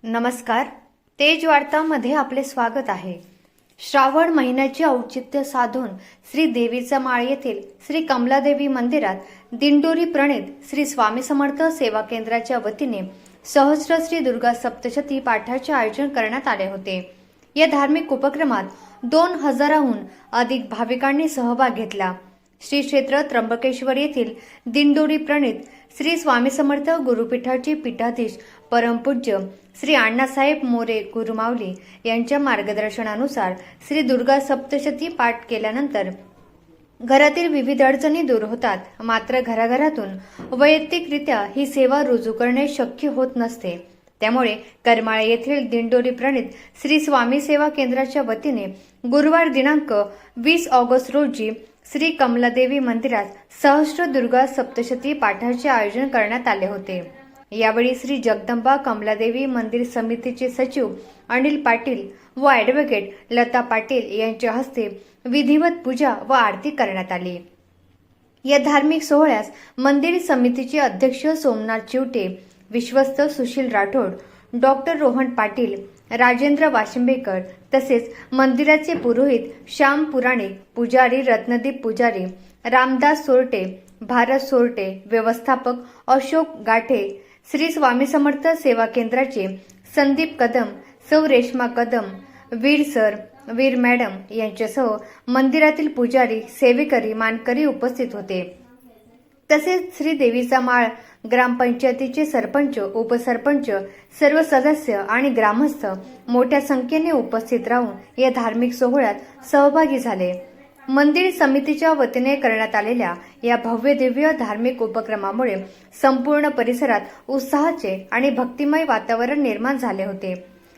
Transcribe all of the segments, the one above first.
नमस्कार. तेज वार्तामध्ये आपले स्वागत आहे. श्रावण महिन्याचे औचित्य साधून श्री देवीचा माळ येथील श्री कमलादेवी मंदिरात दिंडोरी प्रणित श्री स्वामी समर्थ सेवा केंद्राच्या वतीने सहस्र श्री दुर्गा सप्तशती पाठाचे आयोजन करण्यात आले होते. या धार्मिक उपक्रमात 2000हून अधिक भाविकांनी सहभाग घेतला. श्री क्षेत्र त्र्यंबकेश्वर येथील दिंडोरी प्रणित श्री स्वामी समर्थ गुरुपीठाचे पीठाधीश परमपूज्य श्री अण्णासाहेब मोरे गुरुमाऊली यांच्या मार्गदर्शनानुसार श्री दुर्गा सप्तशती पाठ केल्यानंतर घरातील विविध अडचणी दूर होतात. मात्र घराघरातून वैयक्तिकरित्या ही सेवा रुजू करणे शक्य होत नसते. त्यामुळे करमाळे येथील दिंडोरी प्रणित श्री स्वामी सेवा केंद्राच्या वतीने गुरुवार दिनांक 20 ऑगस्ट रोजी श्री कमलादेवी मंदिरात सहस्र दुर्गा सप्तशती पाठाचे आयोजन करण्यात आले होते. यावेळी श्री जगदंबा कमलादेवी मंदिर समितीचे सचिव अनिल पाटील व ॲडव्होकेट लता पाटील यांच्या हस्ते विधिवत पूजा व आरती करण्यात आली. या धार्मिक सोहळ्यास मंदिर समितीचे अध्यक्ष सोमनाथ चिवटे, विश्वस्त सुशील राठोड, डॉक्टर रोहन पाटील, राजेंद्र वाशिंबेकर तसेच मंदिराचे पुरोहित श्याम पुराणिक, पुजारी रत्नदीप पुजारी, रामदास सोरटे, भारत सोरटे, व्यवस्थापक अशोक गाठे, श्री स्वामी समर्थ सेवा केंद्राचे संदीप कदम, सौ रेश्मा कदम, वीर सर, वीर मॅडम यांच्यासह मंदिरातील पुजारी, सेवेकरी, मानकरी उपस्थित होते. तसेच श्री देवीचा माळ ग्रामपंचायतीचे सरपंच, उपसरपंच, सर्व सदस्य आणि ग्रामस्थ मोठ्या संख्येने उपस्थित राहून या धार्मिक सोहळ्यात सहभागी झाले. मंदिर समितीच्या वतीने करण्यात आलेल्या या भव्य दिव्य धार्मिक उपक्रमामुळे संपूर्ण परिसरात उत्साहाचे आणि भक्तिमय वातावरण निर्माण झाले होते.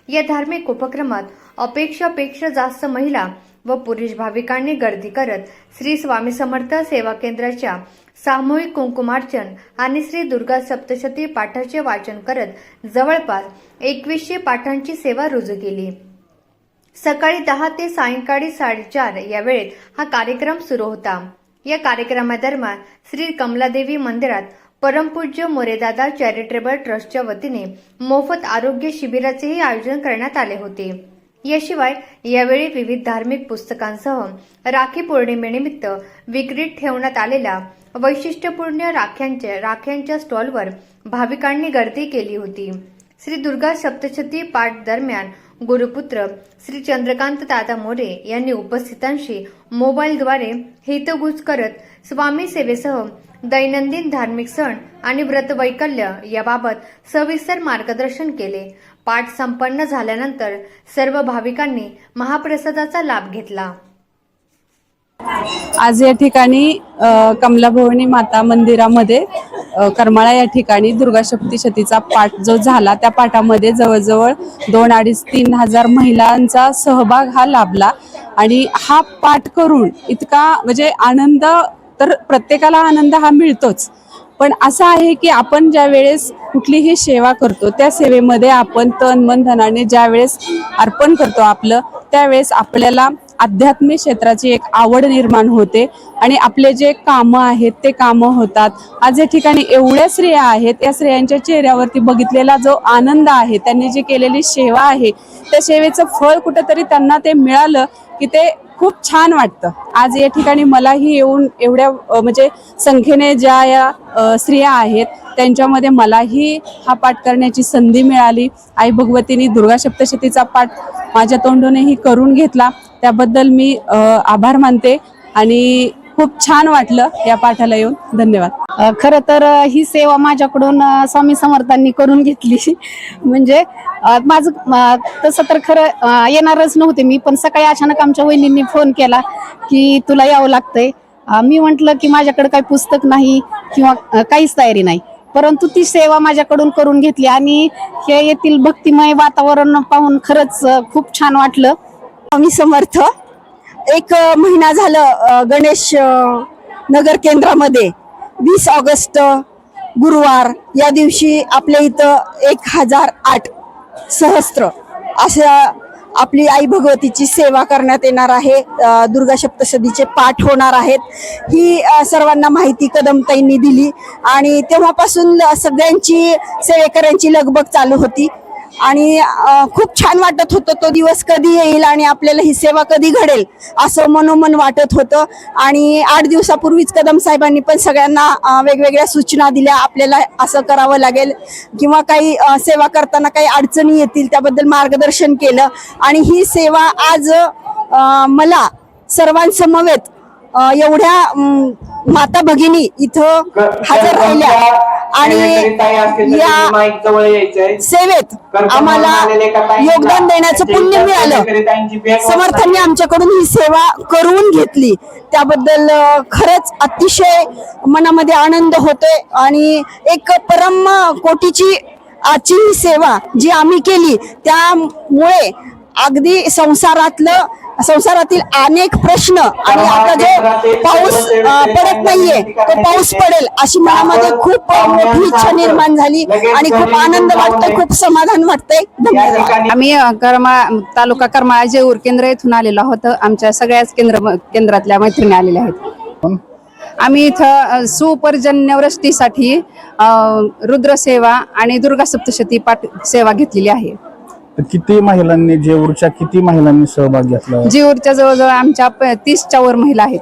या धार्मिक उपक्रमात अपेक्षापेक्षा जास्त महिला व पुरुष भाविकांनी गर्दी करत श्री स्वामी समर्थ सेवा केंद्राच्या सामूहिक कुंकुमार्चन आणि श्री दुर्गा सप्तशती पाठाचे वाचन करत जवळपास 2100 पाठांची सेवा रुजू केली. सकाळी 10 ते सायंकाळी 4:30 या वेळेत हा कार्यक्रम सुरू होता. या कार्यक्रमादरम्यान श्री कमलादेवी मंदिरात परमपूज्य मोरेदादा चॅरिटेबल ट्रस्टच्या वतीने मोफत आरोग्य शिबिराचेही आयोजन करण्यात आले होते. याशिवाय यावेळी विविध धार्मिक पुस्तकांसह राखी पौर्णिमेनिमित्त विक्रीत ठेवण्यात आलेल्या वैशिष्ट्यपूर्ण राख्यांच्या स्टॉलवर भाविकांनी गर्दी केली होती. श्री दुर्गा सप्तशती पाठ दरम्यान गुरुपुत्र श्री चंद्रकांत दादा मोरे यांनी उपस्थितांशी मोबाईलद्वारे हितगुज करत स्वामी सेवेसह दैनंदिन धार्मिक सण आणि व्रतवैकल्य याबाबत सविस्तर मार्गदर्शन केले. पाठ संपन्न झाल्यानंतर सर्व भाविकांनी महाप्रसादाचा लाभ घेतला. आज या ठिकाणी कमलाभवानी माता मंदिरामध्ये करमाळा या ठिकाणी दुर्गा सप्तशतीचा पाठ जो झाला त्या पाठामध्ये जवळजवळ 2,500-3,000 हजार महिलांचा सहभाग हा लाभला. आणि हा पाठ करून इतका म्हणजे आनंद, तर प्रत्येकाला आनंद हा मिळतोच, पण असं आहे की आपण ज्या वेळेस कुठलीही सेवा करतो त्या सेवेमध्ये आपण तन मन धनाने ज्या वेळेस अर्पण करतो आपलं, त्यावेळेस आपल्याला आध्यात्मिक क्षेत्राची एक आवड निर्माण होते आणि आपले जे कामं आहेत ते कामं होतात. आज या ठिकाणी एवढ्या स्त्रिया आहेत, या स्त्रियांच्या चेहऱ्यावरती बघितलेला जो आनंद आहे, त्यांनी जी केलेली सेवा आहे त्या सेवेचं फळ कुठेतरी त्यांना ते मिळालं की ते खूप छान वाटतं. आज या ठिकाणी मलाही येऊन एवढ्या म्हणजे संख्येने ज्या या स्त्रिया आहेत त्यांच्यामध्ये मलाही हा पाठ करण्याची संधी मिळाली. आई भगवतीने दुर्गा सप्तशतीचा पाठ माझ्या तोंडूनही करून घेतला, त्याबद्दल मी आभार मानते आणि खूप छान वाटलं या पाठाला येऊन. धन्यवाद. खरं तर ही सेवा माझ्याकडून स्वामी समर्थांनी करून घेतली. म्हणजे माझं तसं तर खरं येणारच नव्हते मी, पण सकाळी अचानक आमच्या वहिनींनी फोन केला की तुला यावं लागतंय. मी म्हटलं की माझ्याकडे काही पुस्तक नाही किंवा काहीच तयारी नाही, परंतु ती सेवा माझ्याकडून करून घेतली आणि हे येथील भक्तिमय वातावरण पाहून खरंच खूप छान वाटलं. स्वामी समर्थ. एक महिना झालं गणेश नगर केंद्रामध्ये 20 ऑगस्ट गुरुवार या दिवशी आपल्या इथं 1008 सहस्त्र अशा आपली आई भगवतीची सेवा करण्यात येणार आहे. दुर्गा सप्तशतीचे पाठ होणार आहेत. ही सर्वांना माहिती कदमताईंनी दिली आणि तेव्हापासून सगळ्यांची सेवेकऱ्यांची लगबग चालू होती. आणि खूप छान वाटत होतं. तो दिवस कधी येईल आणि आपल्याला ही सेवा कधी घडेल असं मनोमन वाटत होतं. आणि 8 दिवसापूर्वीच कदम साहेबांनी पण सगळ्यांना वेगवेगळ्या सूचना दिल्या, आपल्याला असं करावं लागेल किंवा काही सेवा करताना काही अडचणी येतील त्याबद्दल मार्गदर्शन केलं. आणि ही सेवा आज मला सर्वांसमवेत एवढ्या माता भगिनी इथं हजर राहिल्या आणि या सेवेत आम्हाला योगदान देण्याचं पुण्य मिळालं. समर्थांनी आमच्याकडून ही सेवा करून घेतली त्याबद्दल खरंच अतिशय मनामध्ये आनंद होतोय. आणि एक परम कोटीची आजची ही सेवा जी आम्ही केली त्यामुळे अगदी संसारातील अनेक प्रश्न आणि आता जो पाऊस पडत नाहीये तो पाऊस पडेल अशी मनामध्ये खूप मोठी इच्छा निर्माण झाली आणि खूप आनंद वाटतोय, खूप समाधान वाटतंय. धन्यवाद. आम्ही तालुका करमाळा जेऊर केंद्र येथून आलेलो आहोत. आमच्या सगळ्याच केंद्रातल्या मैत्रिणी आलेल्या आहेत. आम्ही इथं सुपर्जन्यवृष्टीसाठी रुद्रसेवा आणि दुर्गा सप्तशती पाठ सेवा घेतलेली आहे. किती महिलांनी जेऊरच्या किती महिलांनी सहभाग घेतला? जेऊरच्या जवळजवळ आमच्या 30च्या वर महिला आहेत.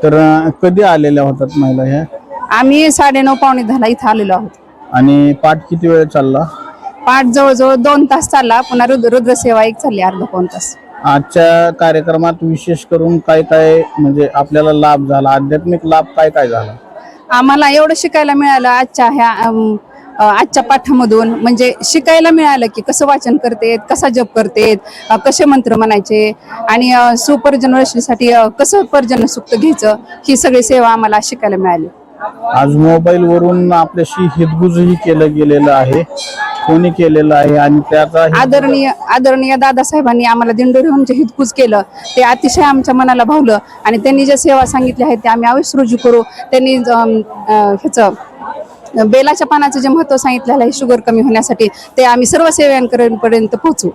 तर कधी आलेल्या होतात महिला ह्या? आम्ही 9:30 पावणे 10 इथं आलेलो आहोत. आणि पाठ किती वेळ चालला? पाठ जवळजवळ 2 तास चालला. पुन्हा रुद्रसेवा एक चालली अर्धा पाऊण तास. आजच्या कार्यक्रमात विशेष करून काय काय म्हणजे आपल्याला लाभ झाला, आध्यात्मिक लाभ काय काय झाला? आम्हाला एवढं शिकायला मिळालं आजच्या पाठामधून. म्हणजे शिकायला मिळालं की कसं वाचन करतेत, कसा जप करतेत, कसे मंत्र म्हणायचे आणि सुपर्जन्यवृष्टीसाठी कसं पर्जन्य सूक्त घ्यायचं, ही सगळी सेवा आम्हाला शिकायला मिळाली. आज मोबाईल वरून आपल्याशी हितगुजही केलं गेलेलं आहे. कोणी केलेलं आहे आणि त्याचा आदरणीय दादासाहेबांनी आम्हाला दिंडोरीहून जे हितगुज केलं ते अतिशय आमच्या मनाला भावलं. आणि त्यांनी ज्या सेवा सांगितल्या आहेत ते आम्ही अवश्य रुजू करू. त्यांनी ह्याचं बेलाच्या पानाचं जे महत्व सांगितलेलं आहे शुगर कमी होण्यासाठी ते आम्ही सर्व सेवांपर्यंत पोहोचू.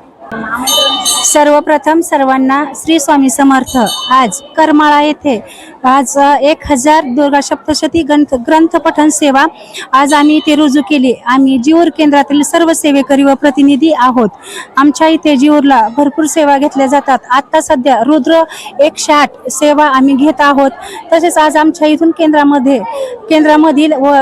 सर्वप्रथम सर्वांना श्री स्वामी समर्थ. आज करमाळा येथे आज 1000 दुर्गा सप्तशती ग्रंथ पठण सेवा आज आम्ही इथे रुजू केली. आम्ही जेऊर केंद्रातील सर्व सेवेकरी व प्रतिनिधी आहोत. आमच्या इथे जेऊरला भरपूर सेवा घेतल्या जातात. आता सध्या रुद्र 108 सेवा आम्ही घेत आहोत. तसेच आज आमच्या इथून केंद्रामधील व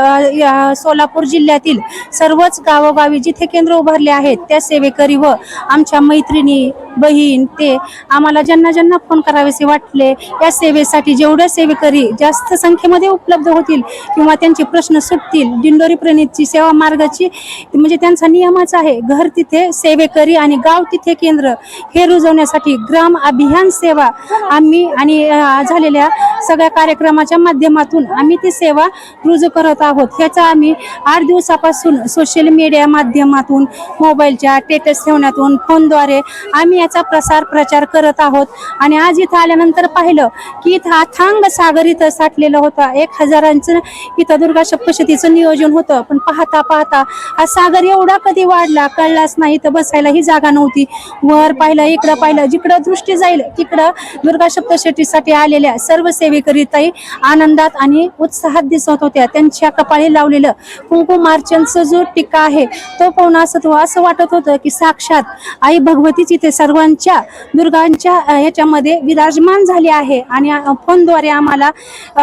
सोलापूर जिल्ह्यातील सर्वच गावोगावी जिथे केंद्र उभारले आहेत त्या सेवेकरी व आमच्या मैत्रिणी बहीण ते आम्हाला ज्यांना फोन करावेसे वाटले या सेवेसाठी जेवढ्या सेवेकरी जास्त संख्येमध्ये उपलब्ध होतील किंवा त्यांचे प्रश्न सुटतील, दिंडोरी प्रणितची सेवा मार्गाची म्हणजे त्यांचा नियमच आहे घर तिथे सेवेकरी आणि गाव तिथे केंद्र हे रुजवण्यासाठी ग्राम अभियान सेवा आम्ही आणि झालेल्या सगळ्या कार्यक्रमाच्या माध्यमातून आम्ही ती सेवा रुजू करत आहोत. ह्याचा आम्ही 8 दिवसापासून सोशल मीडिया माध्यमातून मोबाईलच्या स्टेटस ठेवण्यातून फोनद्वारे आम्ही याचा प्रचार करत आहोत. आणि आज इथं आल्यानंतर पाहिलं की इथं अथांग सागर इथं साठलेलं होतं. 1000 इथं दुर्गा सप्तशतीचं नियोजन होतं. पण पाहता हा सागर एवढा कधी वाढला कळलाच नाही. इथं बसायला ही जागा नव्हती. वर पाहिलं, इकडं पाहिलं, जिकडं दृष्टी जाईल तिकडं दुर्गा सप्तशतीसाठी आलेल्या सर्व सेवेकरी ताई आनंदात आणि उत्साहात दिसत होत्या. त्यांच्या कपाळी लावलेलं कुंकुमार्चनचं जो टिक्का आहे तो पाहून असं वाटत होतं की साक्षात आई भगवतीच इथे सर्वांच्या दुर्गांच्या ह्याच्यामध्ये विराजमान झाली आहे. आणि फोनद्वारे आम्हाला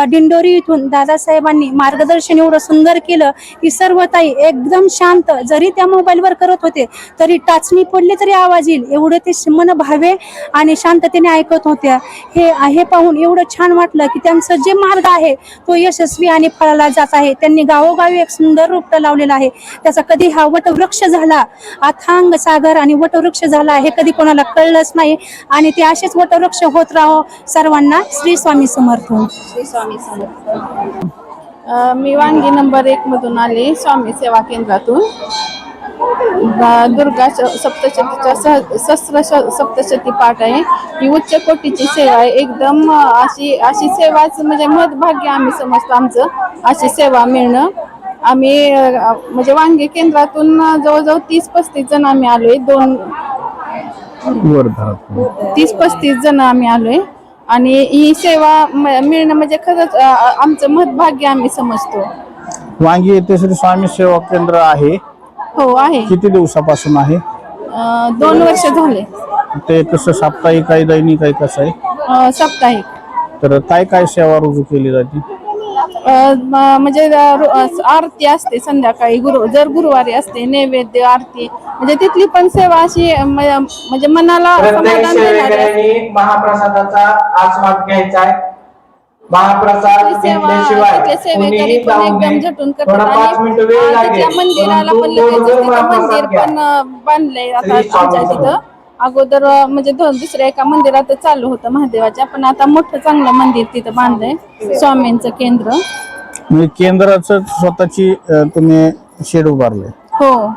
दिंडोरी इथून दादासाहेबांनी मार्गदर्शन एवढं सुंदर केलं की सर्व ताई एकदम शांत, जरी त्या मोबाईलवर करत होते तरी टाचणी पडली तरी आवाज येईल एवढे ते मन भावे आणि शांततेने ऐकत होत्या. हे पाहून एवढं छान वाटलं की त्यांचं जे मार्ग आहे तो यशस्वी आणि फळाला जात आहे. त्यांनी गावोगावी एक सुंदर रोपटं लावलेलं आहे. त्याचा कधी हा वटवृक्ष झाला, अथांग सागर आणि वटवृक्ष झाला हे कधी कोणाला कळलंच नाही. आणि ते असेच वटवृक्ष होत राहो. सर्वांना श्री स्वामी समर्थ. श्री स्वामी समर्थ. मी वांगी नंबर 1 मधून आले स्वामी सेवा केंद्रातून. दुर्गा सप्तशतीचा सहस्र सप्तशती पाठ आहे. ही उच्च कोटीची सेवा आहे. एकदम अशी सेवाच म्हणजे महत्भाग्य आम्ही समजतो आमचं अशी सेवा मिळणं. आम्ही म्हणजे वांगी केंद्रातून जवळजवळ 30-35 जण आम्ही आलोय. 30-35 जण आम्ही आलोय. आणि ही सेवा मिळणं म्हणजे खरंच आमचं महत्भाग्य आम्ही समजतो. वांगी येथे श्री स्वामी सेवा केंद्र आहे. हो आहे. किती दिवसापासून आहे? 2 वर्ष झाले. ते कसं साप्ताहिक आहे, दैनिक आहे, कसं आहे? साप्ताहिक. तर काय काय सेवा रुजू केली जाते? म्हणजे आरती असते संध्याकाळी, जर गुरुवारी असते नैवेद्य आरती, म्हणजे तिथली पण सेवा अशी म्हणजे मनाला समाधान देणारी असते. महाप्रसादाचा आस्वाद घ्यायचा आहे. महाप्रसाद घेतल्याशिवाय तिथले सेवेकरी पण एकदम झटून करतात. 5 मिनिटं वेळ आणि लागेल. तिथल्या मंदिराला पण लगेच तिथं मंदिर पण बांधलंय आता आमच्या तिथं. अगोदर म्हणजे दुसऱ्या एका मंदिरात चालू होतं महादेवाच्या, पण आता मोठं चांगलं मंदिर तिथं बांधलंय, स्वामींचं केंद्र. म्हणजे केंद्राचं स्वतःची तुम्ही शेड उभारले? हो.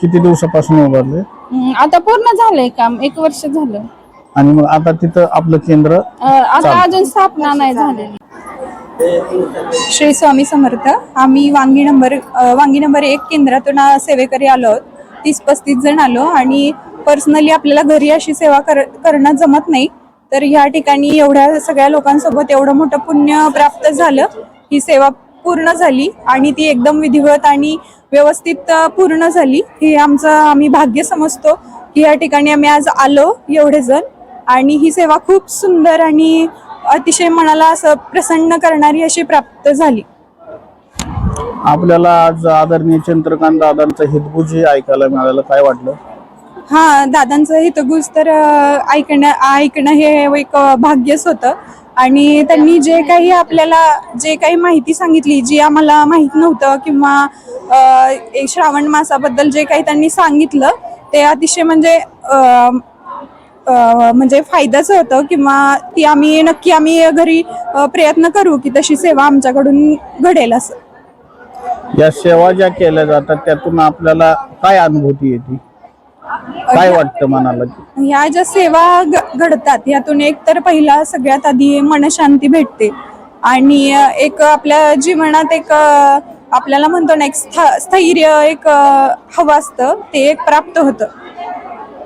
किती दिवसापासून उभारले? आता पूर्ण झालंय काम, 1 वर्ष झालं. आणि मग आता तिथं आपलं केंद्र आता अजून स्थापना नाही झालेली. श्री स्वामी समर्थ. आम्ही वांगी नंबर 1 केंद्रातून सेवेकरी आलो आहोत. 30-35 जण आलो आणि पर्सनली आपल्याला घरी अशी सेवा करणं जमत नाही, तर ह्या ठिकाणी एवढ्या सगळ्या लोकांसोबत एवढं मोठं पुण्य प्राप्त झालं. ही सेवा पूर्ण झाली आणि ती एकदम विधिवत आणि व्यवस्थित पूर्ण झाली. हे आम्ही भाग्य समजतो की या ठिकाणी आम्ही आज आलो एवढे जण, आणि ही सेवा खूप सुंदर आणि अतिशय मनाला असं प्रसन्न करणारी अशी प्राप्त झाली. आपल्याला आज आदरणीय चंद्रकांत दादांचं हितगुज हे ऐकायला मिळालं, काय वाटलं? हा, दादांचं हितगुज तर ऐकणं हे एक भाग्यच होतं. आणि त्यांनी जे काही आपल्याला माहिती सांगितली, जी आम्हाला माहित नव्हतं, किंवा श्रावण मासाबद्दल जे काही त्यांनी सांगितलं ते अतिशय म्हणजे फायद्याचं होतं, किंवा ती आम्ही घरी प्रयत्न करू की तशी सेवा आमच्याकडून घडेल. असं या सेवा ज्या केल्या जातात त्यातून आपल्याला काय अनुभूती येते, काय वाटतं मनाला? ह्या ज्या सेवा घडतात यातून एक तर पहिला सगळ्यात आधी मनशांती भेटते, आणि एक आपल्या जीवनात एक आपल्याला म्हणतो ना, एक स्थैर्य एक हवं असतं, ते एक प्राप्त होतं.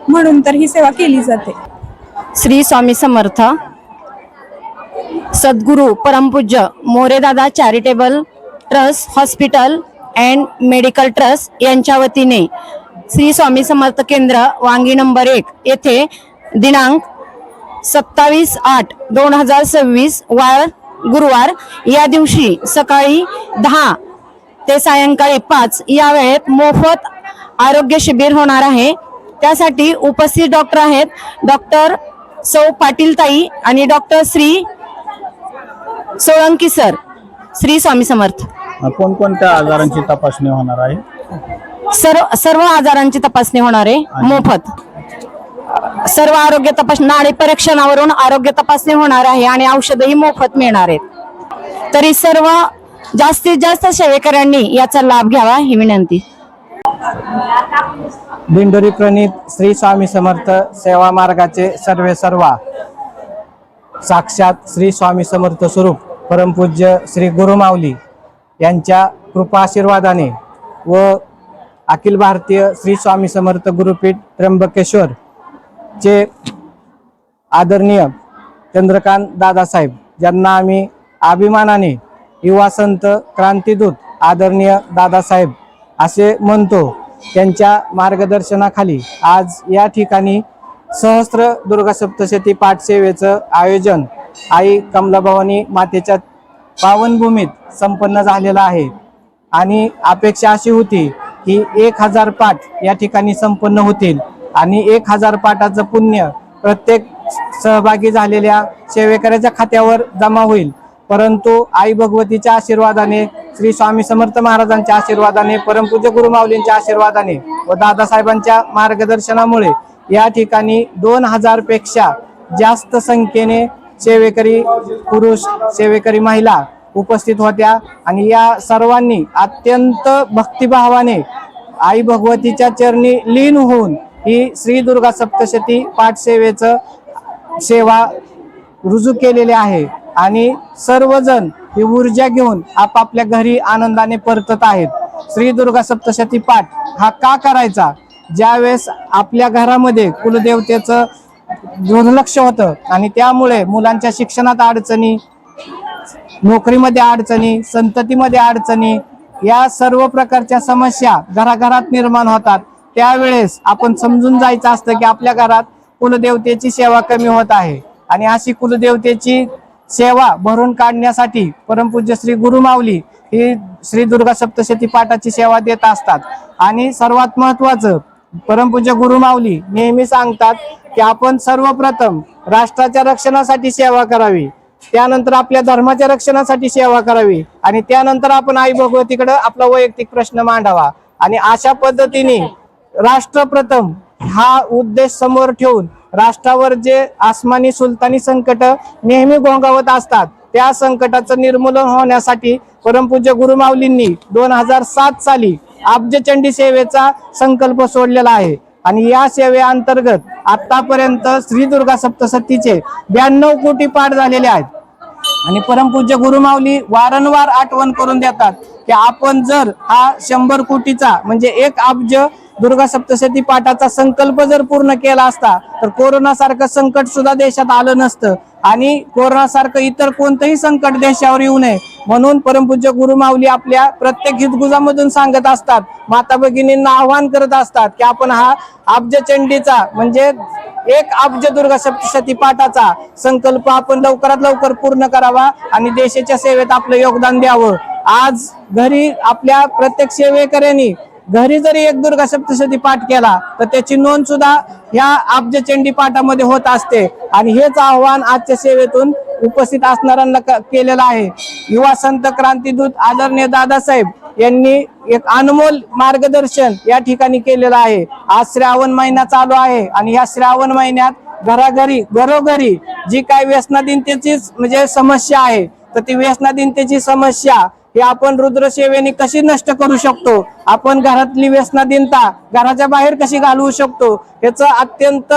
म्हणून तर ही सेवा केली जाते. श्री स्वामी समर्थ. सद्गुरू परमपूज्य Moredada charitable trust hospital and medical trust यांच्या वतीने श्री स्वामी समर्थ केंद्र वांगी नंबर 1 येथे दिनांक 27/8/2026 गुरुवार या दिवशी सकाळी 10 ते सायंकाळी 5 या वेळेत मोफत आरोग्य शिबिर होणार आहे. त्यासाठी उपस्थित डॉक्टर आहेत डॉक्टर सौ पाटील ताई आणि डॉक्टर श्री सोळंकी सर. श्री स्वामी समर्थ. कोणकोणत्या आजारांची तपासणी होणार आहे? सर्व आजारांची तपासणी होणार आहे मोफत. सर्व आरोग्य तपासणी, नाडी परीक्षणावरून आरोग्य तपासणी होणार आहे आणि औषधही मोफत मिळणार आहेत. तरी सर्व जास्तीत जास्त सेवेकऱ्यांनी याचा लाभ घ्यावा ही विनंती. दिंडोरी प्रणित श्री स्वामी समर्थ सेवा मार्गाचे सर्वा साक्षात श्री स्वामी समर्थ स्वरूप परमपूज्य श्री गुरुमाऊली यांच्या कृपा आशीर्वादाने व अखिल भारतीय श्री स्वामी समर्थ गुरुपीठ त्र्यंबकेश्वर चे आदरणीय चंद्रकांत दादासाहेब, ज्यांना आम्ही अभिमानाने युवा संत क्रांतीदूत आदरणीय दादासाहेब असे म्हणतो, त्यांच्या मार्गदर्शनाखाली आज या ठिकाणी सहस्त्र दुर्गा सप्तशती पाठ सेवेचं आयोजन आई कमलाभवानी मातेच्या पावनभूमीत संपन्न झालेलं आहे. आणि अपेक्षा अशी होती की 1000 पाठ या ठिकाणी संपन्न होतील आणि 1000 पाठाचं पुण्य प्रत्येक सहभागी झालेल्या सेवेकऱ्याच्या खात्यावर जमा होईल. परंतु आई भगवतीच्या आशीर्वादाने, श्री स्वामी समर्थ महाराजांच्या आशीर्वादाने, परमपूज्य गुरुमाऊलींच्या आशीर्वादाने व दादासाहेबांच्या मार्गदर्शनामुळे या ठिकाणी 2000 पेक्षा जास्त संख्येने सेवेकरी पुरुष, सेवेकरी महिला उपस्थित होत्या. आणि या सर्वांनी अत्यंत भक्तिभावाने आई भगवतीच्या चरणी लीन होऊन ही श्री दुर्गा सप्तशती पाठ सेवा रुजू केलेली आहे. आणि सर्वजण ही ऊर्जा घेऊन आपापल्या घरी आनंदाने परतत आहेत. श्री दुर्गा सप्तशती पाठ हा का करायचा? ज्यावेळेस आपल्या घरामध्ये कुलदेवतेचं दुर्लक्ष होतं आणि त्यामुळे मुलांच्या शिक्षणात अडचणी, नोकरीमध्ये अडचणी, संततीमध्ये अडचणी, या सर्व प्रकारच्या समस्या घराघरात निर्माण होतात, त्यावेळेस आपण समजून जायचं असतं की आपल्या घरात कुलदेवतेची सेवा कमी होत आहे आणि अशी कुलदेवतेची सेवा भरून काढण्यासाठी परमपूज्य श्री गुरुमाऊली ही श्री दुर्गा सप्तशती पाठाची सेवा देत असतात. आणि सर्वात महत्वाचं, परमपूज्य गुरुमाऊली नेहमी सांगतात की आपण सर्वप्रथम राष्ट्राच्या रक्षणासाठी सेवा करावी, त्यानंतर आपल्या धर्माच्या रक्षणासाठी सेवा करावी आणि त्यानंतर आपण आई भगवतीकडे आपला वैयक्तिक प्रश्न मांडावा. आणि अशा पद्धतीने राष्ट्रप्रथम हा उद्देश समोर ठेवून राष्ट्रावर जे आसमानी सुलतानी संकट नेहमी घोंगावत असतात, त्या संकटाचं निर्मूलन होण्यासाठी परमपूज्य गुरुमाऊलींनी 2007 साली अब्जचंडी सेवेचा संकल्प सोडलेला आहे. आणि या सेवेअंतर्गत आतापर्यंत श्री दुर्गा सप्तशतीचे 92 कोटी पाठ झालेले आहेत. आणि परमपूज्य गुरुमाऊली वारंवार आठवण करून देतात की आपण जर हा 100 कोटीचा म्हणजे 1 अब्ज दुर्गा सप्तशती पाठाचा संकल्प जर पूर्ण केला असता तर कोरोना सारखं संकट सुद्धा देशात आलं नसतं आणि कोरोना सारखं इतर कोणतंही संकट देशावर येऊ नये म्हणून परमपूज्य गुरुमाऊली आपल्या प्रत्येक हितगुजामधून सांगत असतात, माता भगिनींना आवाहन करत असतात की आपण हा अब्जचंडीचा म्हणजे 1 अब्ज दुर्गा सप्तशती पाठाचा संकल्प आपण लवकरात लवकर पूर्ण करावा आणि देशाच्या सेवेत आपलं योगदान द्यावं. आज घरी आपल्या प्रत्येक सेवेकऱ्यांनी घरी जरी 1 दुर्गा सप्तशती पाठ केला तर त्याची नोंद सुद्धा ह्या अब्जचंडी पाठामध्ये होत असते. आणि हेच आव्हान आजच्या सेवेतून उपस्थित असणाऱ्यांना केलेलं आहे. युवा संत क्रांतीदूत आदरणीय दादासाहेब यांनी एक अनमोल मार्गदर्शन या ठिकाणी केलेलं आहे. आज श्रावण महिना चालू आहे आणि या श्रावण महिन्यात घरोघरी जी काय व्यसनाधीनतेची म्हणजे समस्या आहे तर ती व्यसनाधीनतेची समस्या हे आपण रुद्रसेवेने कशी नष्ट करू शकतो, आपण घरातली व्यसनाधीनता घराच्या बाहेर कशी घालवू शकतो याचं अत्यंत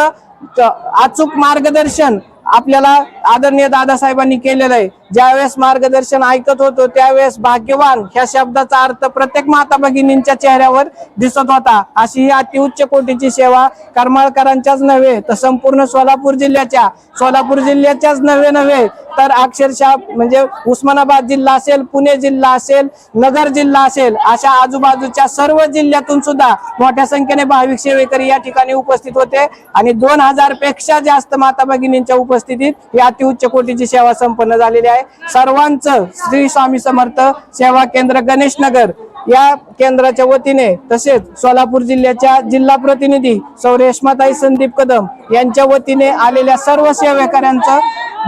अचूक मार्गदर्शन आपल्याला आदरणीय दादासाहेबांनी केलेलं आहे. ज्यावेळेस मार्गदर्शन ऐकत होतो त्यावेळेस भाग्यवान ह्या शब्दाचा अर्थ प्रत्येक माता भगिनींच्या चेहऱ्यावर दिसत होता. अशी ही अतिउच्च कोटीची सेवा करमाळकरांच्याच नव्हे तर संपूर्ण सोलापूर जिल्ह्याच्याच नव्हे तर अक्षरशः म्हणजे उस्मानाबाद जिल्हा असेल, पुणे जिल्हा असेल, नगर जिल्हा असेल, अशा आजूबाजूच्या सर्व जिल्ह्यातून सुद्धा मोठ्या संख्येने भाविक सेवेकरी या ठिकाणी उपस्थित होते आणि 2000 पेक्षा जास्त माता भगिनींच्या उपस्थितीत ही अतिउच्च कोटीची सेवा संपन्न झालेली आहे. सर्वांचं श्री स्वामी समर्थ सेवा केंद्र गणेश नगर या केंद्राच्या वतीने तसेच सोलापूर जिल्ह्याच्या जिल्हा प्रतिनिधी सौ रेश्माताई संदीप कदम यांच्या वतीने आलेल्या सर्व सेवेकऱ्यांचं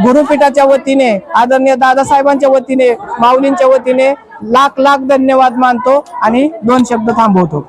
गुरुपीठाच्या वतीने आदरणीय दादासाहेबांच्या वतीने माऊलींच्या वतीने लाख लाख धन्यवाद मानतो आणि 2 शब्द थांबवतो.